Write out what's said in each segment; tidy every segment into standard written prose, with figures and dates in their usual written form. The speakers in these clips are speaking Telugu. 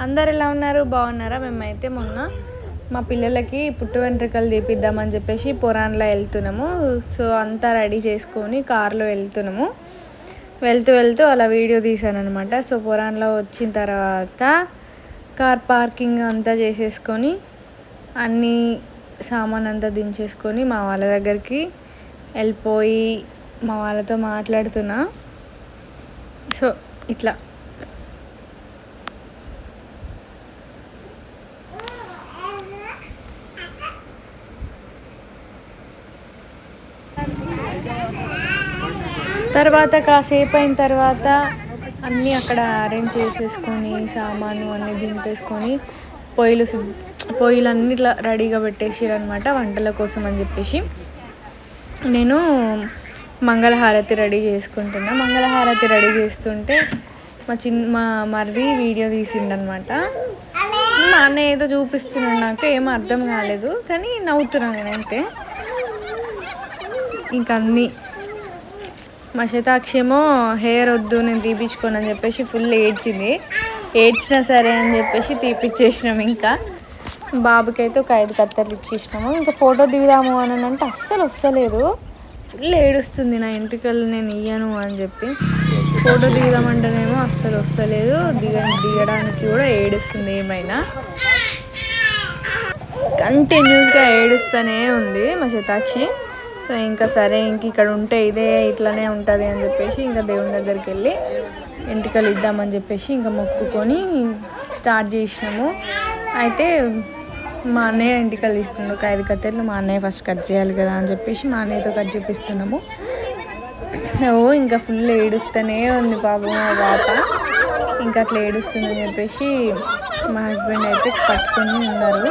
అందరు ఎలా ఉన్నారు? బాగున్నారా? మేమైతే మొన్న మా పిల్లలకి పుట్టు వెంట్రుకలు తీపిద్దామని చెప్పేసి పొరాన్లో వెళ్తున్నాము. సో అంతా రెడీ చేసుకొని కార్లో వెళ్తున్నాము. వెళ్తూ అలా వీడియో తీసాను అనమాట. సో పొరాన్లో వచ్చిన తర్వాత కార్ పార్కింగ్ అంతా చేసేసుకొని అన్నీ సామాన్ అంతా దించేసుకొని మా వాళ్ళ దగ్గరికి వెళ్ళిపోయి మా వాళ్ళతో మాట్లాడుతున్నా. సో ఇట్లా తర్వాత కాసేపు అయిన తర్వాత అన్నీ అక్కడ అరేంజ్ చేసేసుకొని సామాను అన్నీ దింపేసుకొని పొయ్యిలు అన్నీ ఇట్లా రెడీగా పెట్టేసారు అనమాట వంటల కోసం అని చెప్పేసి. నేను మంగళహారతి రెడీ చేసుకుంటున్నా. మంగళహారతి రెడీ చేస్తుంటే మా మరిది వీడియో తీసిండనమాట. మా అన్నయ్య ఏదో చూపిస్తున్నాడు, నాకు ఏమో అర్థం కాలేదు కానీ నవ్వుతున్నాను నేనైతే. ఇంకా అన్నీ మా శతాక్షి ఏమో హెయిర్ వద్దు నేను తీపించుకోను అని చెప్పేసి ఫుల్ ఏడ్చినా సరే అని చెప్పేసి తీపిచ్చేసినాము. ఇంకా బాబుకి అయితే ఒక 5 కత్తెరలు ఇచ్చేసినాము. ఇంకా ఫోటో దిగుదాము అని అంటే అస్సలు వస్తలేదు, ఫుల్ ఏడుస్తుంది నా ఎంట్రుకలు నేను ఇయ్యను అని చెప్పి. ఫోటో దిగుదామంటేనేమో అస్సలు వస్తలేదు, దిగడానికి కూడా ఏడుస్తుంది. ఏమైనా కంటిన్యూస్గా ఏడుస్తూనే ఉంది మా శతాక్షి. సో ఇంకా సరే ఇక్కడ ఉంటే ఇట్లానే ఉంటుంది అని చెప్పేసి ఇంకా దేవుని దగ్గరికి వెళ్ళి ఎంట్రుకలు ఇద్దామని చెప్పేసి ఇంకా మొక్కుకొని స్టార్ట్ చేసినాము. అయితే మా అన్నయ్య ఎంట్రుకలు ఇస్తున్నాడు, ఒక 5 కత్తెరలు మా అన్నయ్య ఫస్ట్ కట్ చేయాలి కదా అని చెప్పేసి మా అన్నయ్యతో కట్ చేపిస్తున్నాము. ఇంకా ఫుల్ ఏడుస్తూనే ఉంది పాపం మా పాప. ఇంకా అట్లా ఏడుస్తుందని చెప్పేసి మా హస్బెండ్ అయితే పట్టుకొని ఉన్నారు.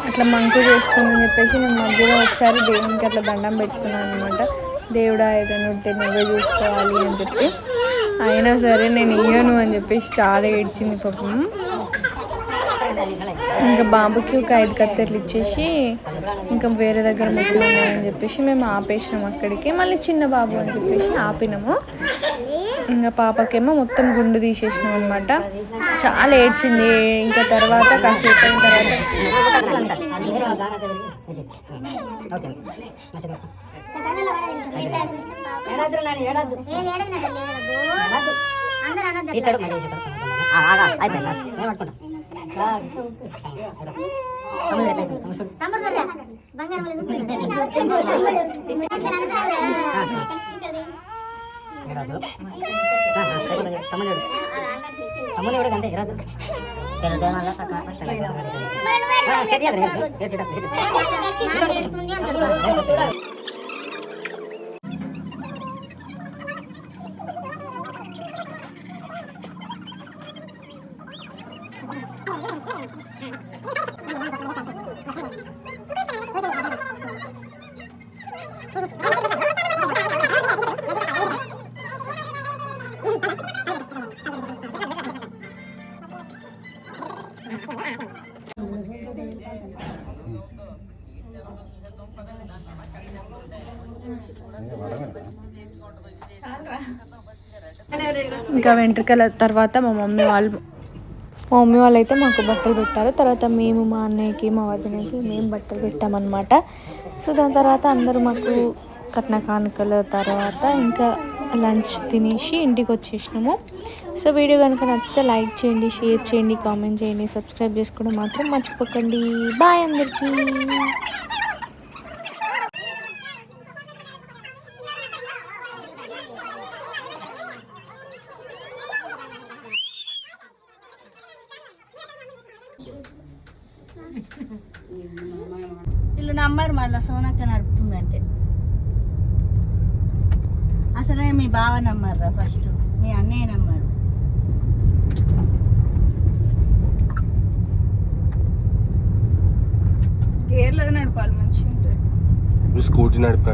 అట్లా మంకు చేస్తుందని చెప్పేసి నేను మధ్యలో ఒకసారి దేవునికి అట్లా దండం పెట్టుకున్నాను అనమాట. దేవుడా ఏదైనా ఉంటే నువ్వే చూసుకోవాలి అని చెప్పి. అయినా సరే నేను ఇయ్యను అని చెప్పేసి చాలా ఏడ్చింది పాపం. ఇంకా బాబుకి ఒక 5 కత్తెరలు ఇచ్చేసి ఇంకా వేరే దగ్గర మొక్కలు ఉన్నాయని చెప్పేసి మేము ఆపేసినాము అక్కడికి. మళ్ళీ చిన్న బాబు అని చెప్పేసి ఆపినాము. ఇంకా పాపకేమో మొత్తం గుండు తీసేసినాం అనమాట. చాలా ఏడ్చింది. ఇంకా తర్వాత కాసేపు అయిన తర్వాత ఇంకా వెంట్రుకల తర్వాత మా మమ్మీ వాళ్ళు అయితే మాకు బట్టలు పెట్టారు. తర్వాత మేము మా అన్నయ్యకి మా వదినకి మేము బట్టలు పెట్టామన్నమాట. సో దాని తర్వాత అందరూ మాకు కట్న కానుకల తర్వాత ఇంకా లంచ్ తినేసి ఇంటికి వచ్చేసినాము. సో వీడియో కనుక నచ్చితే లైక్ చేయండి, షేర్ చేయండి, కామెంట్ చేయండి, సబ్స్క్రైబ్ చేసుకోవడం మాత్రం మర్చిపోకండి. బాయ్ అందరికీ. వీళ్ళు నమ్మరు మళ్ళీ సోనక్క నడుపుతుందంటే. అసలే మీ బావ నమ్మర్రా, ఫస్ట్ మీ అన్నయ్య నమ్మరు. గేర్లో నడపాలి మంచిగా ఉంటుంది. స్కూటీ నడిపా